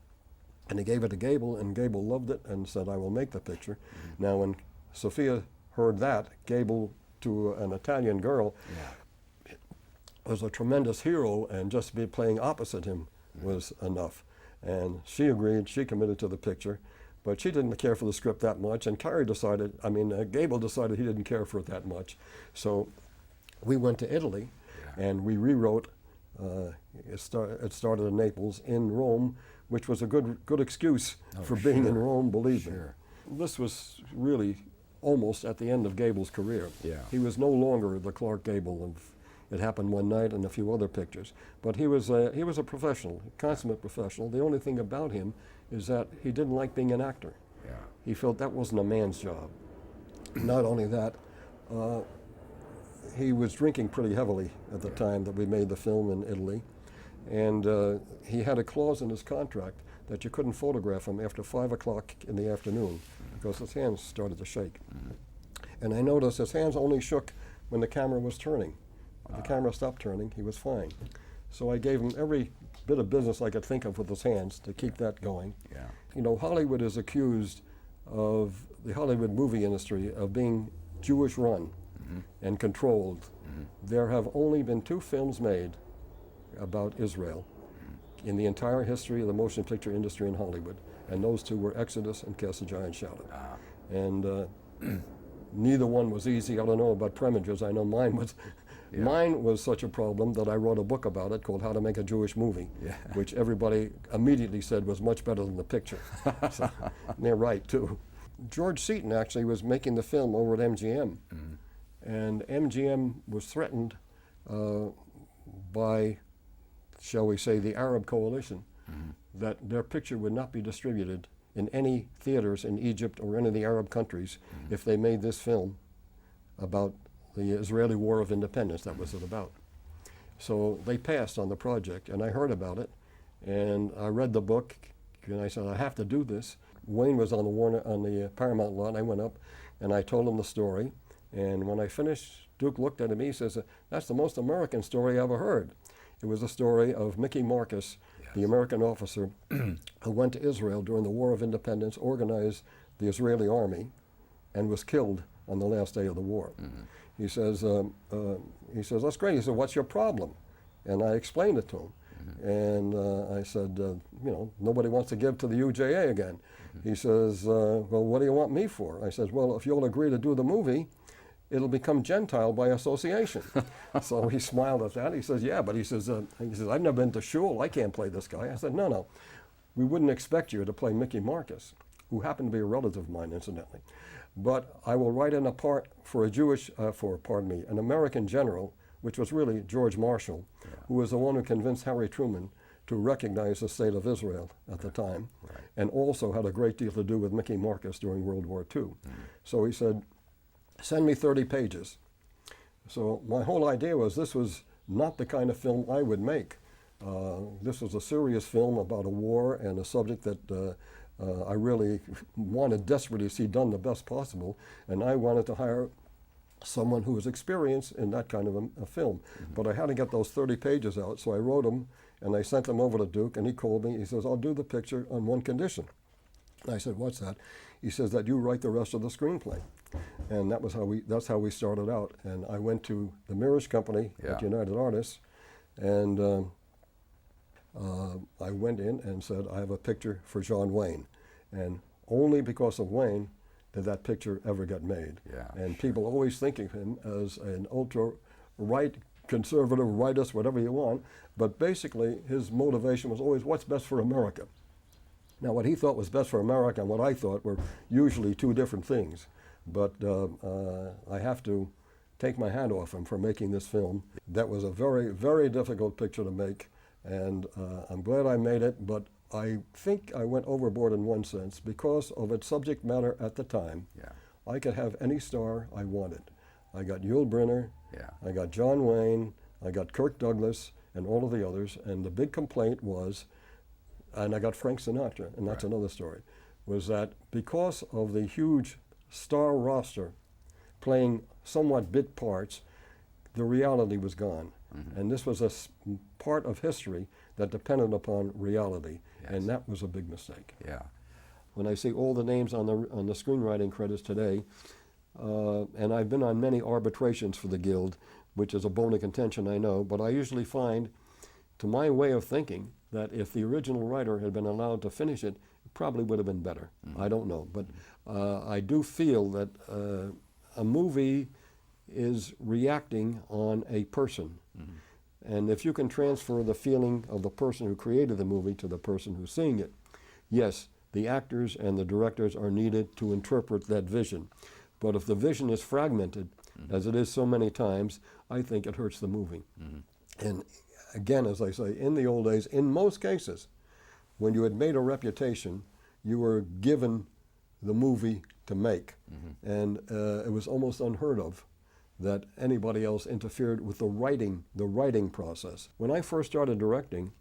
And he gave it to Gable, and Gable loved it and said, I will make the picture. Now, when Sophia heard that, Gable, to an Italian girl, was a tremendous hero, and just be playing opposite him was enough. And she agreed, she committed to the picture, but she didn't care for the script that much, and Gable decided he didn't care for it that much. So we went to Italy, and we rewrote, it started in Naples, in Rome, which was a good excuse for being in Rome, believe me. This was really almost at the end of Gable's career. He was no longer the Clark Gable of It Happened One Night and a few other pictures. But he was a professional, consummate professional. The only thing about him is that he didn't like being an actor. He felt that wasn't a man's job. Not only that, he was drinking pretty heavily at the time that we made the film in Italy. And he had a clause in his contract that you couldn't photograph him after 5 o'clock in the afternoon because his hands started to shake. And I noticed his hands only shook when the camera was turning. If the camera stopped turning, he was fine. So I gave him every bit of business I could think of with his hands to keep that going. You know, Hollywood is accused of, the Hollywood movie industry, of being Jewish run and controlled. There have only been 2 films made about Israel in the entire history of the motion picture industry in Hollywood, and those 2 were Exodus and Cast a Giant Shadow. And neither one was easy. I don't know about Premingers. I know mine was. Mine was such a problem that I wrote a book about it called How to Make a Jewish Movie, which everybody immediately said was much better than the picture. So, and they're right, too. George Seaton actually was making the film over at MGM, and MGM was threatened by, shall we say, the Arab coalition, that their picture would not be distributed in any theaters in Egypt or any of the Arab countries if they made this film about the Israeli War of Independence. That was it about. So they passed on the project, and I heard about it, and I read the book, and I said, I have to do this. Wayne was on the Paramount lot, and I went up, and I told him the story, and when I finished, Duke looked at me, he says, that's the most American story I ever heard. It was a story of Mickey Marcus, the American officer who went to Israel during the War of Independence, organized the Israeli army, and was killed on the last day of the war. He says, that's great. He said, what's your problem? And I explained it to him. And I said, you know, nobody wants to give to the UJA again. He says, well, what do you want me for? I said, well, if you'll agree to do the movie, it'll become Gentile by association. So he smiled at that. He says, yeah, but he says, I've never been to shul. I can't play this guy. I said, no, we wouldn't expect you to play Mickey Marcus, who happened to be a relative of mine, incidentally. But I will write in a part for an American general, which was really George Marshall, who was the one who convinced Harry Truman to recognize the state of Israel at the time, and also had a great deal to do with Mickey Marcus during World War II. So he said, send me 30 pages. So my whole idea was this was not the kind of film I would make. This was a serious film about a war and a subject that I really wanted desperately to see done the best possible, and I wanted to hire someone who was experienced in that kind of a film. But I had to get those 30 pages out, so I wrote them, and I sent them over to Duke, and he called me. He says, I'll do the picture on one condition. And I said, what's that? He says that you write the rest of the screenplay. And that's how we started out. And I went to the Mirage Company at United Artists, and I went in and said, I have a picture for John Wayne. And only because of Wayne did that picture ever get made. And people always think of him as an ultra-right, conservative, rightist, whatever you want, but basically his motivation was always what's best for America. Now what he thought was best for America and what I thought were usually 2 different things. But I have to take my hat off him for making this film. That was a very, very difficult picture to make, and I'm glad I made it, but I think I went overboard in one sense. Because of its subject matter at the time, I could have any star I wanted. I got Yul Brynner, I got John Wayne, I got Kirk Douglas, and all of the others, and the big complaint was, and I got Frank Sinatra, and that's another story. was that because of the huge star roster playing somewhat bit parts, the reality was gone. And this was a part of history that depended upon reality, and that was a big mistake. Yeah. When I see all the names on the screenwriting credits today, and I've been on many arbitrations for the Guild, which is a bone of contention, I know, but I usually find, to my way of thinking, that if the original writer had been allowed to finish it, it probably would have been better. I don't know, but I do feel that a movie is reacting on a person. And if you can transfer the feeling of the person who created the movie to the person who's seeing it, yes, the actors and the directors are needed to interpret that vision. But if the vision is fragmented, as it is so many times, I think it hurts the movie. And again, as I say, in the old days, in most cases, when you had made a reputation, you were given the movie to make. And it was almost unheard of that anybody else interfered with the writing process. When I first started directing,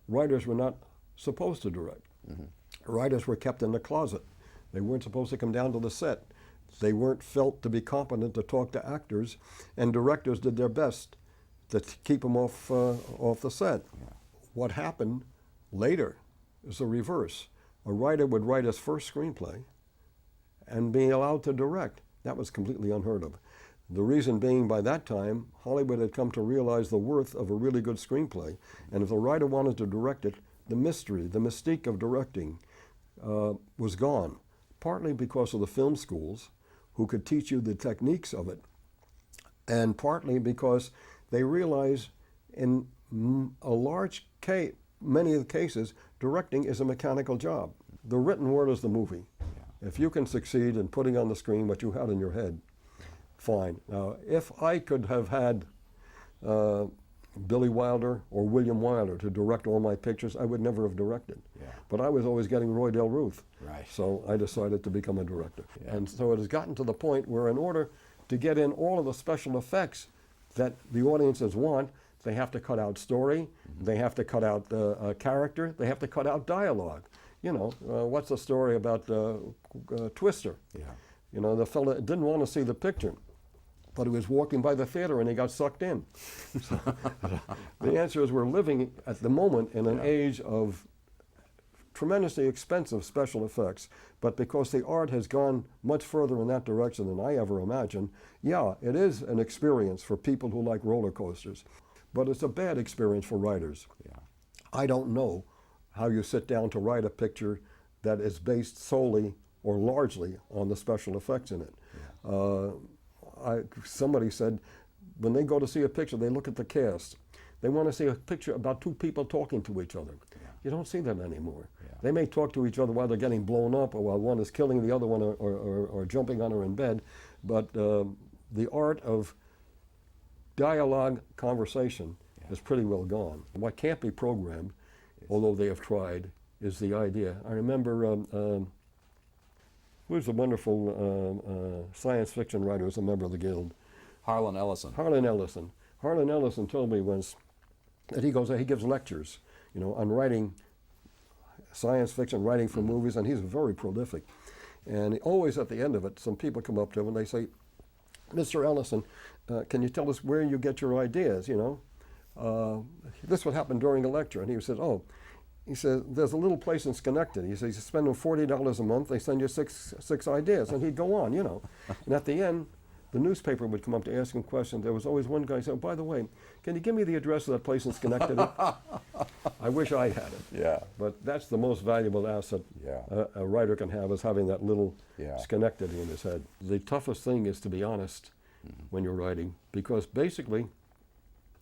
writers were not supposed to direct. Writers were kept in the closet. They weren't supposed to come down to the set. They weren't felt to be competent to talk to actors, and directors did their best to keep them off the set. What happened later is the reverse. A writer would write his first screenplay and be allowed to direct. That was completely unheard of. The reason being, by that time, Hollywood had come to realize the worth of a really good screenplay, and if the writer wanted to direct it, the mystery, the mystique of directing was gone, partly because of the film schools who could teach you the techniques of it, and partly because they realized in many of the cases, directing is a mechanical job. The written word is the movie. If you can succeed in putting on the screen what you had in your head, fine. Now, if I could have had Billy Wilder or William Wilder to direct all my pictures, I would never have directed. But I was always getting Roy Del Ruth. So I decided to become a director. And so it has gotten to the point where in order to get in all of the special effects that the audiences want, they have to cut out story, they have to cut out character, they have to cut out dialogue. You know, what's the story about Twister? You know, the fella didn't want to see the picture, but he was walking by the theater and he got sucked in. So, the answer is we're living at the moment in an age of tremendously expensive special effects, but because the art has gone much further in that direction than I ever imagined, yeah, it is an experience for people who like roller coasters, but it's a bad experience for writers. I don't know how you sit down to write a picture that is based solely or largely on the special effects in it. Somebody said when they go to see a picture, they look at the cast. They want to see a picture about two people talking to each other. You don't see that anymore. They may talk to each other while they're getting blown up or while one is killing the other one or jumping on her in bed, but the art of dialogue conversation is pretty well gone. What can't be programmed, although they have tried, is the idea. I remember who's a wonderful science fiction writer who's a member of the Guild? Harlan Ellison. Harlan Ellison. Harlan Ellison told me once that he gives lectures, you know, on writing science fiction, writing for movies, and he's very prolific. And always at the end of it, some people come up to him and they say, Mr. Ellison, can you tell us where you get your ideas, you know? This would happen during a lecture, and he said, he says, there's a little place in Schenectady. He says, you spend them $40 a month, they send you six ideas, and he'd go on, you know. And at the end, the newspaper would come up to ask him questions. There was always one guy saying, by the way, can you give me the address of that place in Schenectady? I wish I had it. But that's the most valuable asset a writer can have, is having that little Schenectady in his head. The toughest thing is to be honest when you're writing, because basically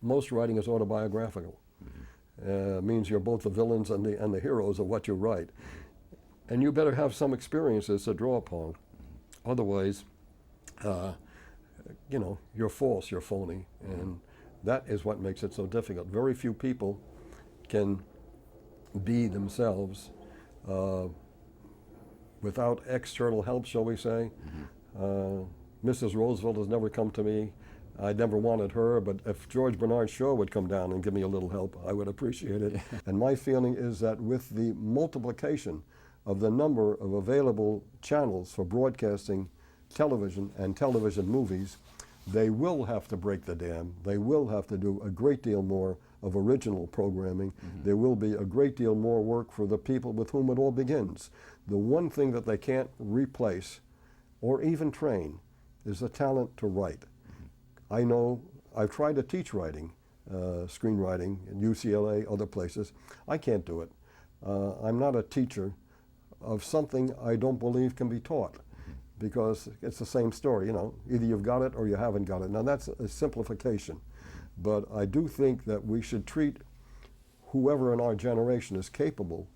most writing is autobiographical. Means you're both the villains and the heroes of what you write. And you better have some experiences to draw upon. Otherwise, you know, you're false, you're phony. And that is what makes it so difficult. Very few people can be themselves without external help, shall we say. Mrs. Roosevelt has never come to me. I never wanted her, but if George Bernard Shaw would come down and give me a little help, I would appreciate it. And my feeling is that with the multiplication of the number of available channels for broadcasting television and television movies, they will have to break the dam. They will have to do a great deal more of original programming. There will be a great deal more work for the people with whom it all begins. The one thing that they can't replace or even train is the talent to write. I know I've tried to teach writing, screenwriting at UCLA, other places. I can't do it. I'm not a teacher of something I don't believe can be taught, because it's the same story, you know, either you've got it or you haven't got it. Now that's a simplification, but I do think that we should treat whoever in our generation is capable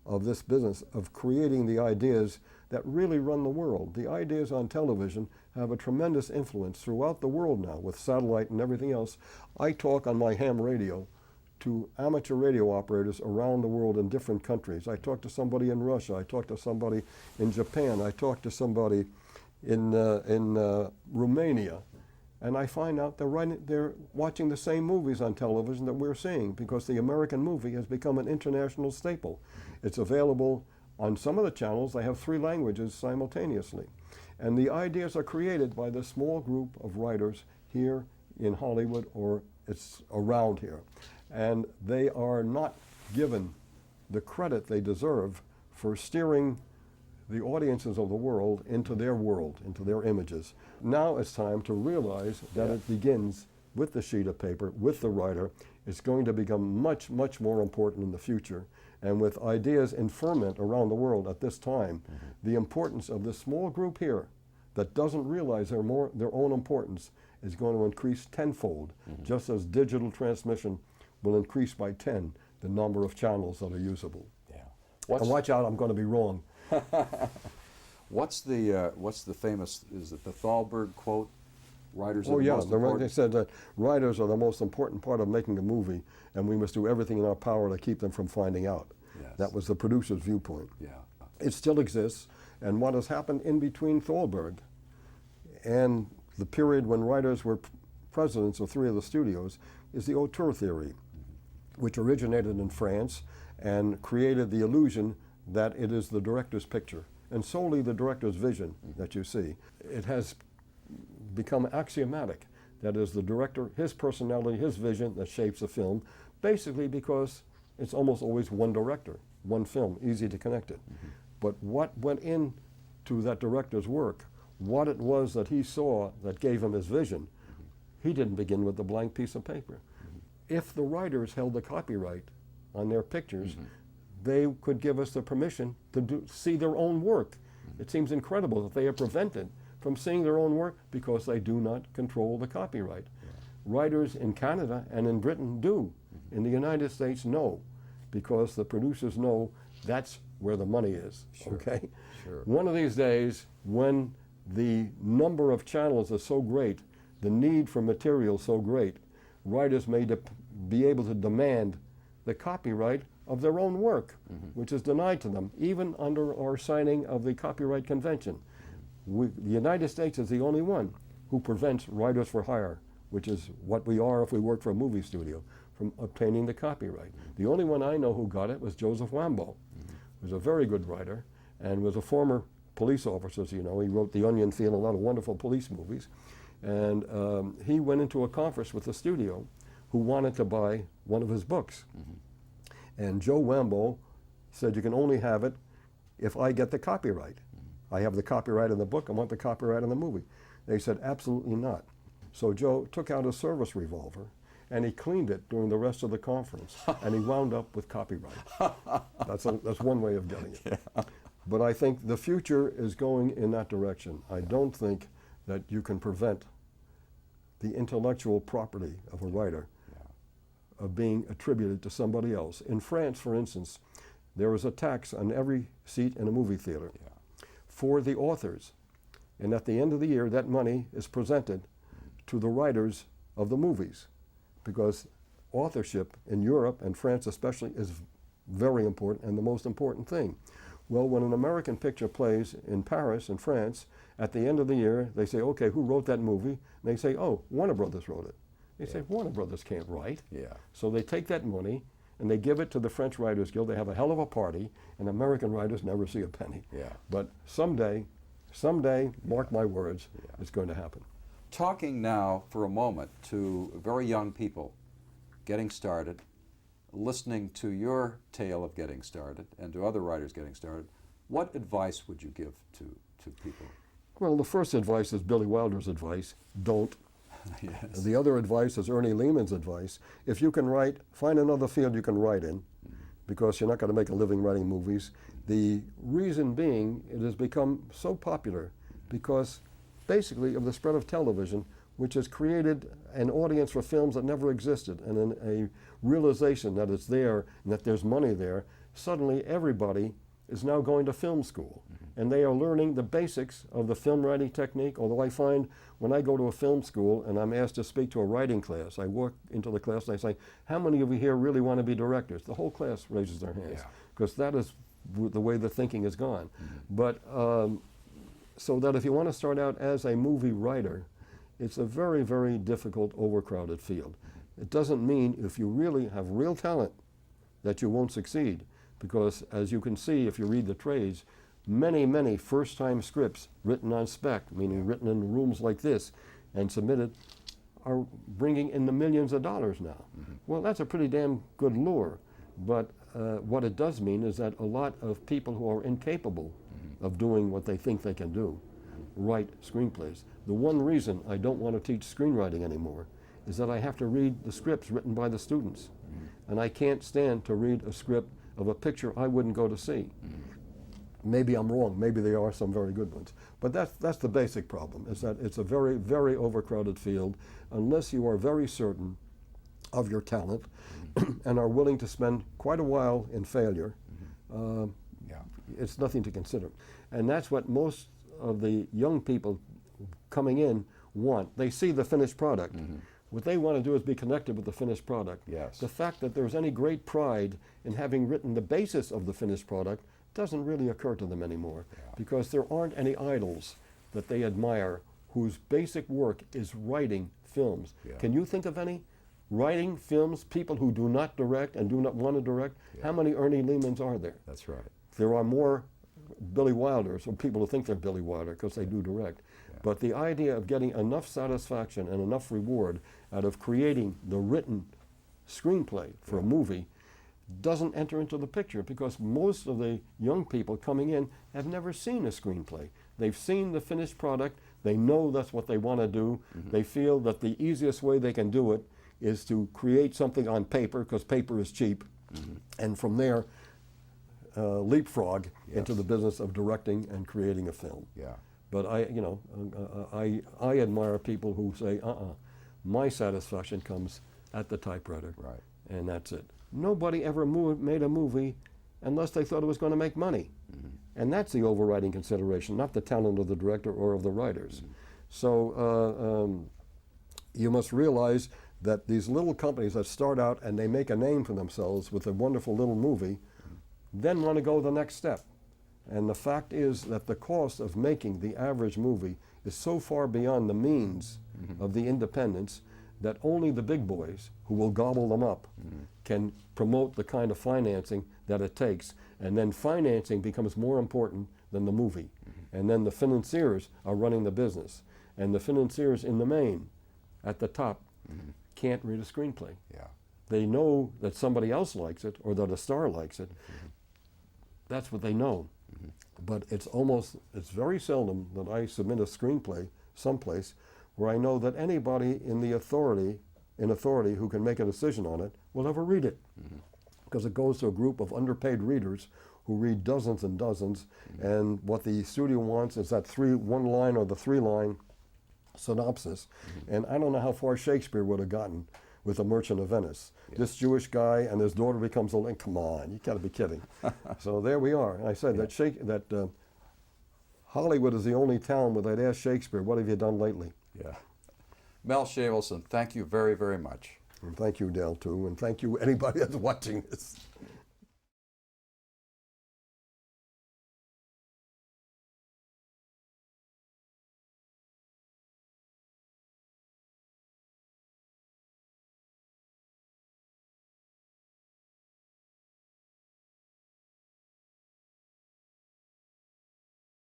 of this business of creating the ideas that really run the world. The ideas on television have a tremendous influence throughout the world now with satellite and everything else. I talk on my ham radio to amateur radio operators around the world in different countries. I talk to somebody in Russia, I talk to somebody in Japan, I talk to somebody in Romania, and I find out they're watching the same movies on television that we're seeing, because the American movie has become an international staple. It's available on some of the channels. They have 3 languages simultaneously. And the ideas are created by the small group of writers here in Hollywood or it's around here. And they are not given the credit they deserve for steering the audiences of the world into their world, into their images. Now it's time to realize that it begins with the sheet of paper, with the writer. It's going to become much, much more important in the future. And with ideas in ferment around the world at this time, the importance of this small group here that doesn't realize their own importance is going to increase tenfold, just as digital transmission will increase by 10 the number of channels that are usable. Yeah. And watch out, I'm going to be wrong. What's the famous, is it the Thalberg quote? Writers are Oh the yeah, most important. they said that writers are the most important part of making a movie, and we must do everything in our power to keep them from finding out. Yes. That was the producer's viewpoint. Yeah. It still exists, and what has happened in between Thalberg and the period when writers were presidents of 3 of the studios is the auteur theory, which originated in France and created the illusion that it is the director's picture and solely the director's vision that you see. It has become axiomatic. That is the director, his personality, his vision that shapes the film, basically because it's almost always one director, one film, easy to connect it. But what went into that director's work, what it was that he saw that gave him his vision, he didn't begin with a blank piece of paper. If the writers held the copyright on their pictures, they could give us the permission to see their own work. It seems incredible that they are prevented from seeing their own work because they do not control the copyright. Writers in Canada and in Britain do. In the United States, no, because the producers know that's where the money is, okay? One of these days, when the number of channels is so great, the need for material so great, writers may be able to demand the copyright of their own work, which is denied to them, even under our signing of the Copyright Convention. The United States is the only one who prevents writers for hire, which is what we are if we work for a movie studio, from obtaining the copyright. The only one I know who got it was Joseph Wambaugh, who was a very good writer and was a former police officer, as you know. He wrote The Onion Field, a lot of wonderful police movies. And he went into a conference with the studio who wanted to buy one of his books. And Joe Wambaugh said, you can only have it if I get the copyright. I have the copyright in the book, I want the copyright in the movie. They said, absolutely not. So Joe took out a service revolver and he cleaned it during the rest of the conference, and he wound up with copyright. That's one way of getting it. But I think the future is going in that direction. I don't think that you can prevent the intellectual property of a writer of being attributed to somebody else. In France, for instance, there is a tax on every seat in a movie theater for the authors. And at the end of the year, that money is presented to the writers of the movies, because authorship in Europe, and France especially, is very important and the most important thing. Well, when an American picture plays in Paris, in France, at the end of the year, they say, okay, who wrote that movie? And they say, oh, Warner Brothers wrote it. They say, Warner Brothers can't write. So they take that money and they give it to the French Writers Guild. They have a hell of a party, and American writers never see a penny. Yeah. But someday, mark my words, it's going to happen. Talking now for a moment to very young people getting started, listening to your tale of getting started and to other writers getting started, what advice would you give to people? Well, the first advice is Billy Wilder's advice: don't. Yes. The other advice is Ernie Lehman's advice: if you can write, find another field you can write in, because you're not going to make a living writing movies. The reason being, it has become so popular because basically of the spread of television, which has created an audience for films that never existed, and a realization that it's there and that there's money there. Suddenly everybody is now going to film school, and they are learning the basics of the film writing technique. Although I find when I go to a film school and I'm asked to speak to a writing class, I walk into the class and I say, how many of you here really want to be directors? The whole class raises their hands, because that is the way the thinking has gone. But so that if you want to start out as a movie writer, it's a very, very difficult, overcrowded field. It doesn't mean if you really have real talent that you won't succeed, because as you can see if you read the trades, many, many first-time scripts written on spec, meaning written in rooms like this and submitted, are bringing in the millions of dollars now. Well, that's a pretty damn good lure, but what it does mean is that a lot of people who are incapable of doing what they think they can do write screenplays. The one reason I don't want to teach screenwriting anymore is that I have to read the scripts written by the students, and I can't stand to read a script of a picture I wouldn't go to see. Maybe I'm wrong, maybe there are some very good ones, but that's the basic problem, is that it's a very, very overcrowded field. Unless you are very certain of your talent and are willing to spend quite a while in failure, it's nothing to consider. And that's what most of the young people coming in want. They see the finished product. What they want to do is be connected with the finished product. Yes. The fact that there's any great pride in having written the basis of the finished product doesn't really occur to them anymore, because there aren't any idols that they admire whose basic work is writing films. Can you think of any writing films, people who do not direct and do not want to direct? How many Ernie Lehmans are there? That's right. There are more Billy Wilders, or people who think they're Billy Wilder because they do direct. But the idea of getting enough satisfaction and enough reward out of creating the written screenplay for a movie doesn't enter into the picture, because most of the young people coming in have never seen a screenplay. They've seen the finished product, they know that's what they want to do, they feel that the easiest way they can do it is to create something on paper, because paper is cheap, and from there leapfrog into the business of directing and creating a film. But I admire people who say, my satisfaction comes at the typewriter, and that's it. Nobody ever made a movie unless they thought it was going to make money. And that's the overriding consideration, not the talent of the director or of the writers. So you must realize that these little companies that start out and they make a name for themselves with a wonderful little movie, then want to go the next step. And the fact is that the cost of making the average movie is so far beyond the means of the independents that only the big boys, who will gobble them up, can promote the kind of financing that it takes. And then financing becomes more important than the movie. And then the financiers are running the business. And the financiers in the main, at the top, can't read a screenplay. They know that somebody else likes it, or that a star likes it. That's what they know. But it's very seldom that I submit a screenplay someplace where I know that anybody in authority who can make a decision on it will ever read it. Because it goes to a group of underpaid readers who read dozens and dozens, and what the studio wants is that one line or the 3-line synopsis. And I don't know how far Shakespeare would have gotten with A Merchant of Venice. This Jewish guy and his daughter becomes a come on, you gotta be kidding. So there we are. And I said that Hollywood is the only town where they'd ask Shakespeare, what have you done lately? Mel Shavelson, thank you very, very much. And thank you, Dale, too, and thank you anybody that's watching this.